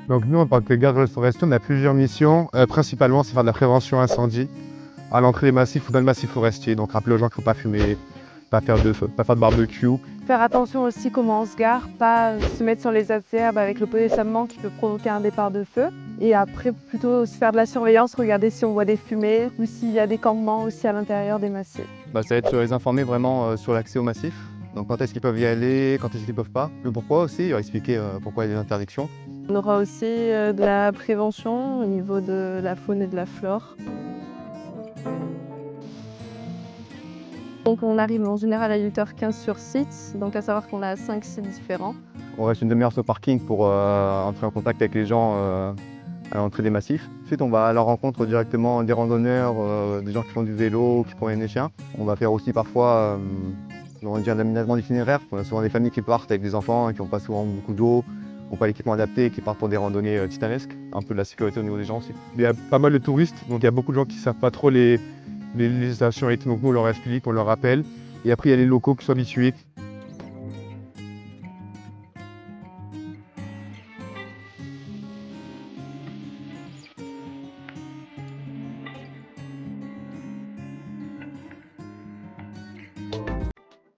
Donc nous, en tant que garde restauration, on a plusieurs missions. Principalement, c'est faire de la prévention incendie à l'entrée des massifs ou dans le massif forestier. Donc rappeler aux gens qu'il ne faut pas fumer, pas faire de feu, pas faire de barbecue. Faire attention aussi comment on se gare, pas se mettre sur les acerbes avec le positionnement qui peut provoquer un départ de feu. Et après, plutôt aussi faire de la surveillance, regarder si on voit des fumées ou s'il y a des campements aussi à l'intérieur des massifs. Ça va être les informer vraiment sur l'accès au massif. Donc quand est-ce qu'ils peuvent y aller, quand est-ce qu'ils ne peuvent pas. Le pourquoi aussi, leur expliquer pourquoi il y a des interdictions. On aura aussi de la prévention au niveau de la faune et de la flore. Donc on arrive en général à 8h15 sur site, donc à savoir qu'on a 5 sites différents. On reste une demi-heure sur le parking pour entrer en contact avec les gens à l'entrée des massifs. Ensuite, on va à leur rencontre directement des randonneurs, des gens qui font du vélo, qui promènent les chiens. On va faire aussi parfois de l'aménagement d'itinéraire. On a souvent des familles qui partent avec des enfants et qui n'ont pas souvent beaucoup d'eau, qui n'ont pas l'équipement adapté et qui partent pour des randonnées titanesques. Un peu de la sécurité au niveau des gens aussi. Il y a pas mal de touristes, donc il y a beaucoup de gens qui ne savent pas trop les stations et tout. Donc nous, on leur explique, on leur rappelle. Et après, il y a les locaux qui sont habitués,